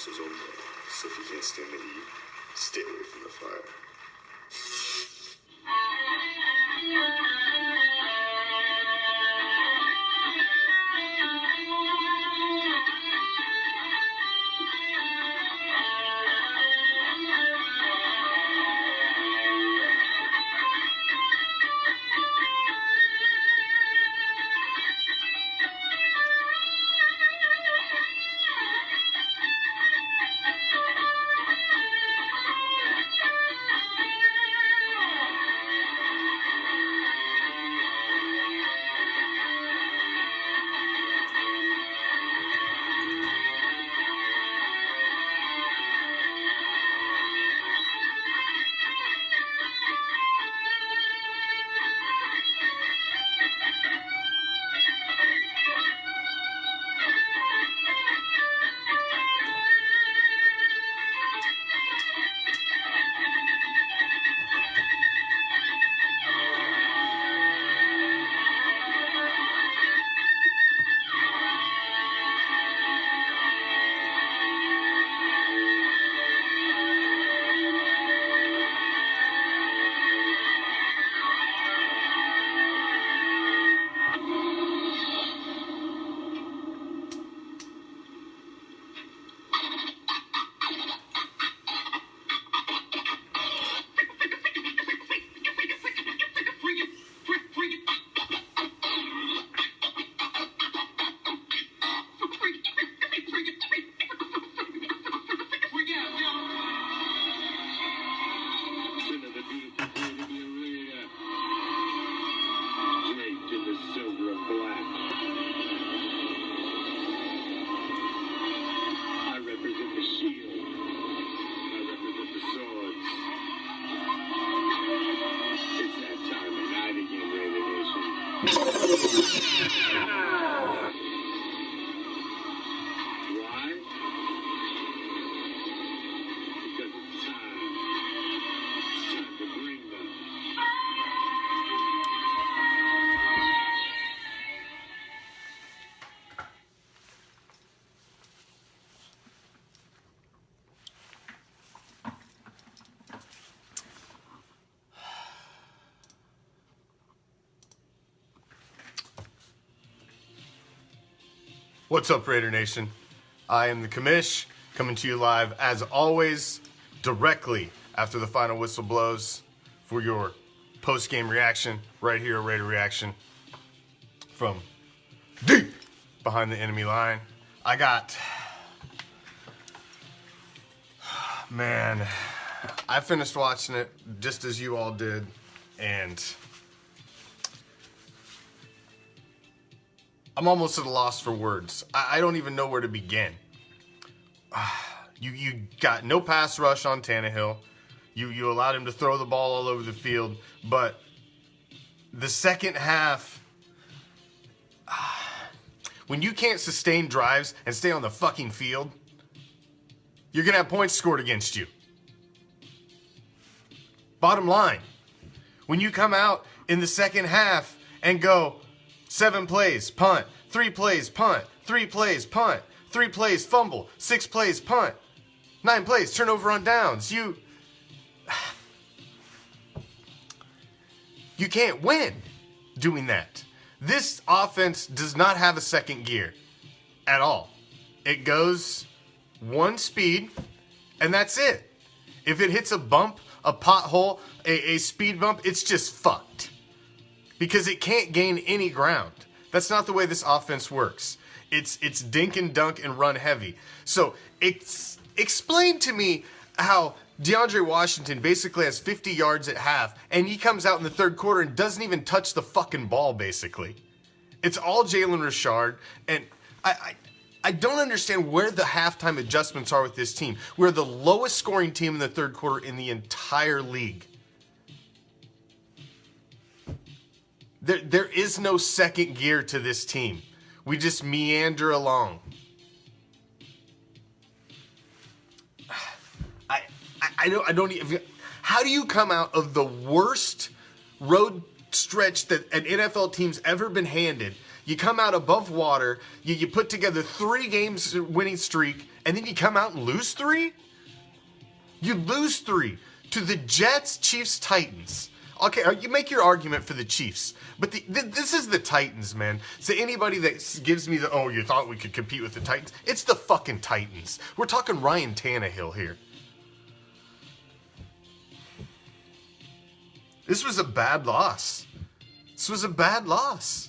is over. So if you can't stand the heat, stay away from the fire. What's up, Raider Nation? I am the Commish, coming to you live, as always, directly after the final whistle blows for your post-game reaction right here at Raider Reaction from deep behind the enemy line. Man, I finished watching it just as you all did, and I'm almost at a loss for words. I don't even know where to begin. You got no pass rush on Tannehill. You allowed him to throw the ball all over the field. But the second half, when you can't sustain drives and stay on the fucking field, you're going to have points scored against you. Bottom line, when you come out in the second half and go 7 plays, punt, 3 plays, punt, 3 plays, punt, 3 plays, fumble, 6 plays, punt, 9 plays, turnover on downs. You can't win doing that. This offense does not have a second gear at all. It goes one speed, and that's it. If it hits a bump, a pothole, a speed bump, it's just fucked. Because it can't gain any ground. That's not the way this offense works. It's dink and dunk and run heavy. So explain to me how DeAndre Washington basically has 50 yards at half, and he comes out in the third quarter and doesn't even touch the fucking ball, basically. It's all Jalen Richard, and I don't understand where the halftime adjustments are with this team. We're the lowest scoring team in the third quarter in the entire league. There is no second gear to this team. We just meander along. I don't even. How do you come out of the worst road stretch that an NFL team's ever been handed? You come out above water. You put together 3 games winning streak, and then you come out and lose 3? You lose 3 to the Jets, Chiefs, Titans. Okay, you make your argument for the Chiefs, but this is the Titans, man. So anybody that gives me the, oh, you thought we could compete with the Titans, it's the fucking Titans. We're talking Ryan Tannehill here. This was a bad loss. This was a bad loss.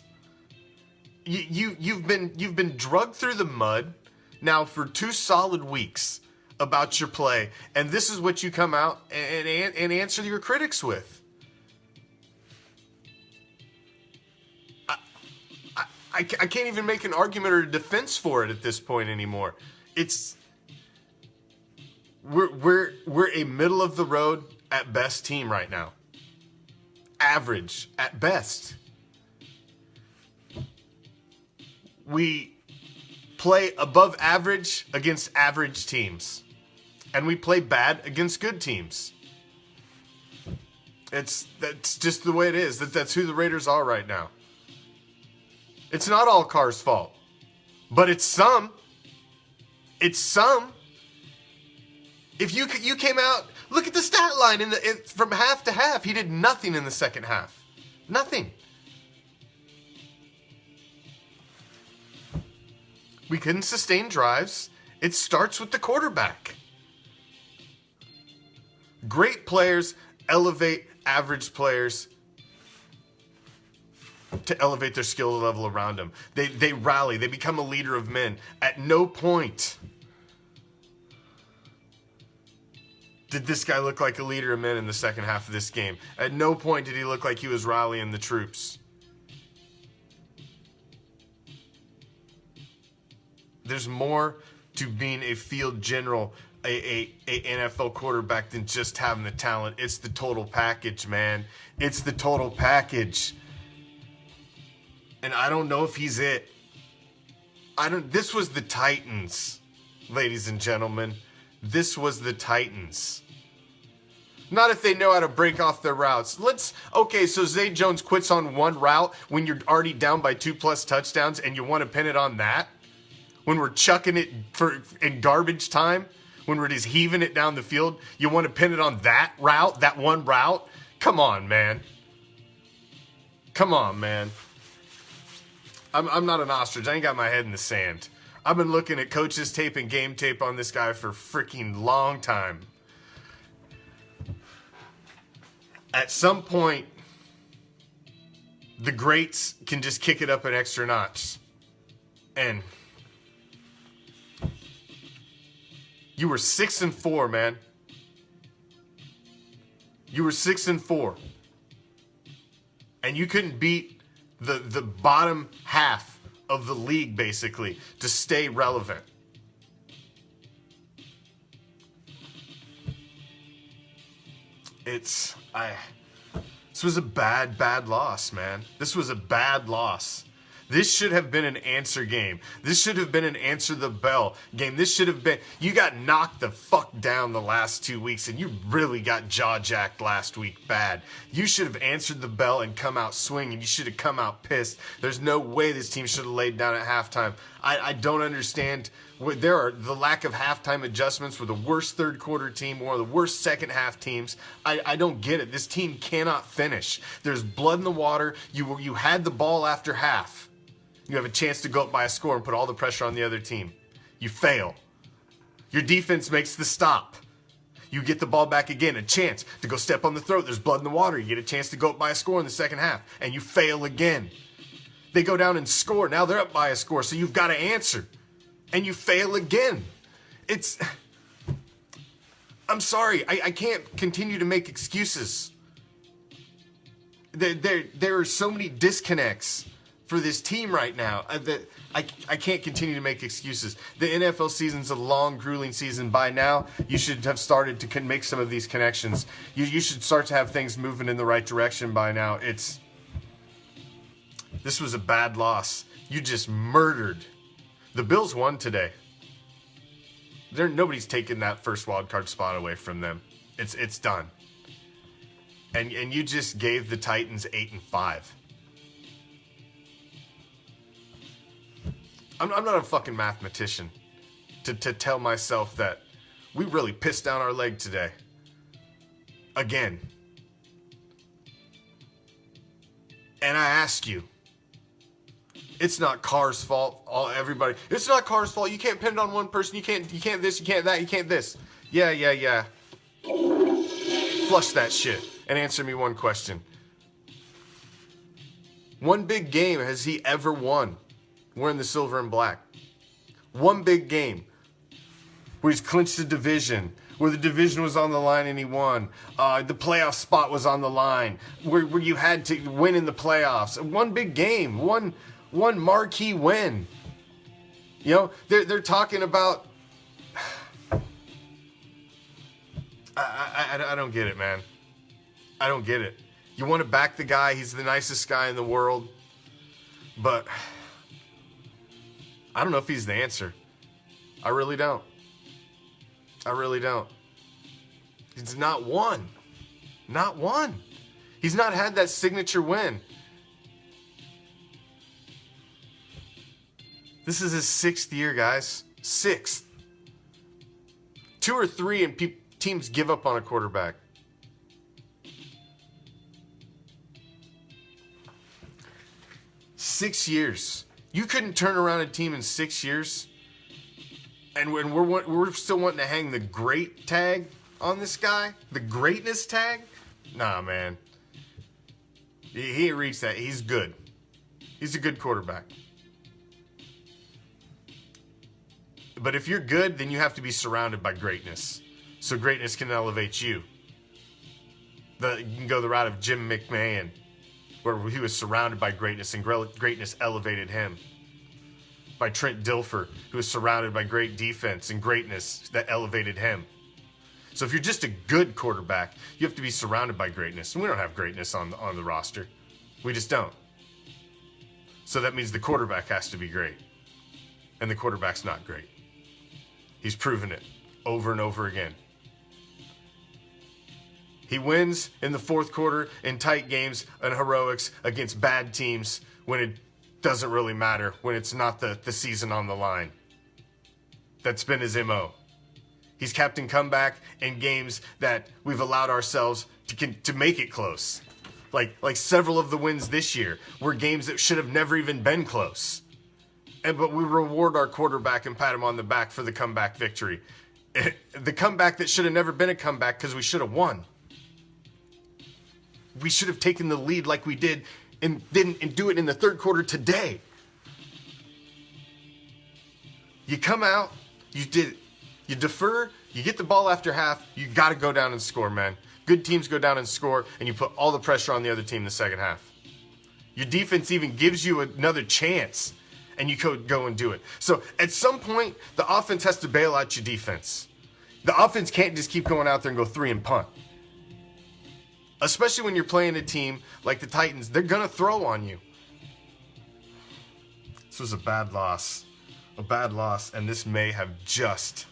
You've been drugged through the mud now for 2 solid weeks about your play, and this is what you come out and answer your critics with. I can't even make an argument or a defense for it at this point anymore. We're a middle of the road at best team right now. Average at best. We play above average against average teams, and we play bad against good teams. That's just the way it is. That's who the Raiders are right now. It's not all Carr's fault, but it's some. It's some. If you came out, look at the stat line from half to half. He did nothing in the second half. Nothing. We couldn't sustain drives. It starts with the quarterback. Great players elevate average players to elevate their skill level around them. They rally. They become a leader of men. At no point did this guy look like a leader of men in the second half of this game. At no point did he look like he was rallying the troops. There's more to being a field general, a NFL quarterback than just having the talent. It's the total package, man. It's the total package. And I don't know if he's it. This was the Titans, ladies and gentlemen. This was the Titans. Not if they know how to break off their routes. Okay, so Zay Jones quits on one route when you're already down by 2+ touchdowns and you want to pin it on that? When we're chucking it in garbage time? When we're just heaving it down the field? You want to pin it on that route? That one route? Come on, man. Come on, man. I'm not an ostrich. I ain't got my head in the sand. I've been looking at coaches tape and game tape on this guy for a freaking long time. At some point, the greats can just kick it up an extra notch. And you were 6-4, man. You were 6-4. And you couldn't beat the bottom half of the league, basically, to stay relevant. This was a bad loss, man. This was a bad loss. This should have been an answer game. This should have been an answer the bell game. This should have been, you got knocked the fuck down the last 2 weeks and you really got jaw-jacked last week bad. You should have answered the bell and come out swinging. You should have come out pissed. There's no way this team should have laid down at halftime. I don't understand. The lack of halftime adjustments were the worst third quarter team, one of the worst second half teams. I don't get it. This team cannot finish. There's blood in the water. You had the ball after half. You have a chance to go up by a score and put all the pressure on the other team. You fail. Your defense makes the stop. You get the ball back again, a chance to go step on the throat. There's blood in the water. You get a chance to go up by a score in the second half, and you fail again. They go down and score. Now they're up by a score, so you've got to answer. And you fail again. I'm sorry. I can't continue to make excuses. There are so many disconnects for this team right now that I can't continue to make excuses. The NFL season's a long, grueling season. By now, you should have started to make some of these connections. You should start to have things moving in the right direction by now. This was a bad loss. You just murdered. The Bills won today. Nobody's taking that first wild card spot away from them. It's done. And you just gave the Titans 8-5. I'm not a fucking mathematician to tell myself that we really pissed down our leg today. Again. And I ask you, it's not Carr's fault. Everybody, it's not Carr's fault. You can't pin it on one person. You can't this, you can't that, you can't this. Yeah. Flush that shit and answer me one question. One big game has he ever won wearing the silver and black? One big game where he's clinched the division, where the division was on the line and he won. The playoff spot was on the line, where you had to win in the playoffs. One big game, one marquee win. You know, they're talking about. I don't get it, man. I don't get it. You want to back the guy, he's the nicest guy in the world, but I don't know if he's the answer. I really don't. He's not won. Not one. He's not had that signature win. This is his 6th year, guys. 6th. 2 or 3 and teams give up on a quarterback. Six years. You couldn't turn around a team in 6 years. And when we're still wanting to hang the great tag on this guy, the greatness tag, nah, man. He ain't reached that. He's good. He's a good quarterback. But if you're good, then you have to be surrounded by greatness, so greatness can elevate you. You can go the route of Jim McMahon, where he was surrounded by greatness and greatness elevated him. By Trent Dilfer, who was surrounded by great defense and greatness that elevated him. So if you're just a good quarterback, you have to be surrounded by greatness. And we don't have greatness on the roster. We just don't. So that means the quarterback has to be great. And the quarterback's not great. He's proven it over and over again. He wins in the fourth quarter in tight games and heroics against bad teams when it doesn't really matter, when it's not the season on the line. That's been his MO. He's captain comeback in games that we've allowed ourselves to make it close. Like several of the wins this year were games that should have never even been close. But we reward our quarterback and pat him on the back for the comeback victory. The comeback that should have never been a comeback because we should have won. We should have taken the lead like we did and didn't do it in the third quarter today. You come out, you defer, you get the ball after half, you got to go down and score, man. Good teams go down and score, and you put all the pressure on the other team in the second half. Your defense even gives you another chance, and you go and do it. So at some point, the offense has to bail out your defense. The offense can't just keep going out there and go 3 and punt. Especially when you're playing a team like the Titans, they're going to throw on you. This was a bad loss. A bad loss, and this may have just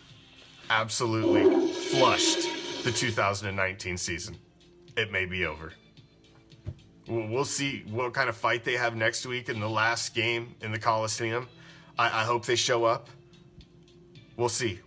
absolutely flushed the 2019 season. It may be over. We'll see what kind of fight they have next week in the last game in the Coliseum. I hope they show up. We'll see.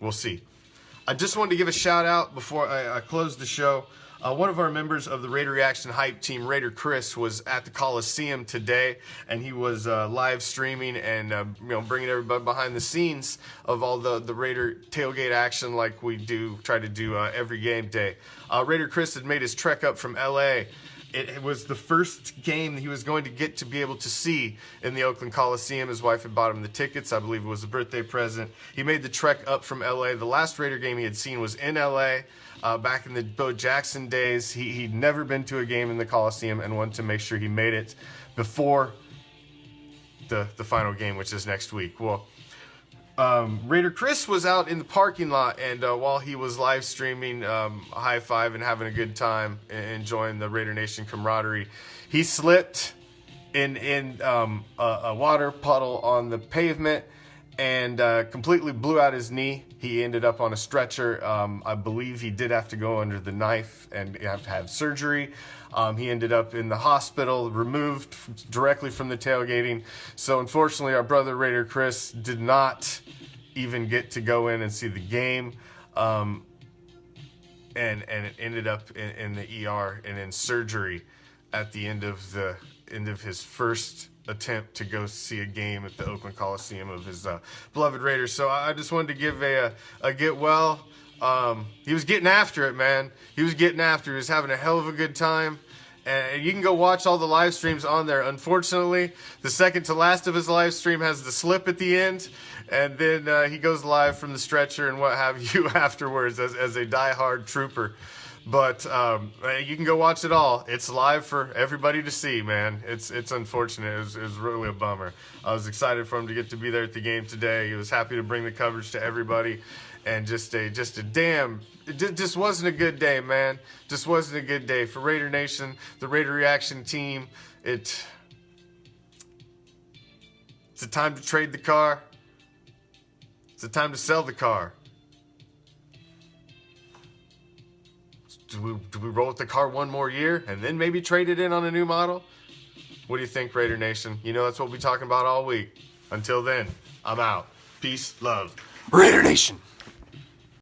I just wanted to give a shout out before I close the show. One of our members of the Raider Reaction Hype team, Raider Chris, was at the Coliseum today, and he was live streaming and bringing everybody behind the scenes of all the Raider tailgate action like we try to do every game day. Raider Chris had made his trek up from LA. It was the first game he was going to get to be able to see in the Oakland Coliseum. His wife had bought him the tickets. I believe it was a birthday present. He made the trek up from LA. The last Raider game he had seen was in LA. Back in the Bo Jackson days, he'd never been to a game in the Coliseum and wanted to make sure he made it before the final game, which is next week. Well, Raider Chris was out in the parking lot, and while he was live streaming, high five and having a good time, enjoying the Raider Nation camaraderie, he slipped in a water puddle on the pavement and completely blew out his knee. He ended up on a stretcher. I believe he did have to go under the knife and have to have surgery. He ended up in the hospital, removed directly from the tailgating. So unfortunately, our brother Raider Chris did not even get to go in and see the game. And it ended up in the ER and in surgery at the end of his first attempt to go see a game at the Oakland Coliseum of his beloved Raiders. So I just wanted to give a get well. He was getting after it, man. He was getting after it. He was having a hell of a good time. And you can go watch all the live streams on there. Unfortunately, the second to last of his live stream has the slip at the end. And then he goes live from the stretcher and what have you afterwards as a diehard trooper. But you can go watch it all. It's live for everybody to see, man. It's unfortunate. It was really a bummer. I was excited for him to get to be there at the game today. He was happy to bring the coverage to everybody. And just a damn, it just wasn't a good day, man. Just wasn't a good day for Raider Nation, the Raider Reaction team. It's a time to trade the car. It's a time to sell the car. Do we roll with the car one more year and then maybe trade it in on a new model? What do you think, Raider Nation? You know that's what we'll be talking about all week. Until then, I'm out. Peace, love. Raider Nation!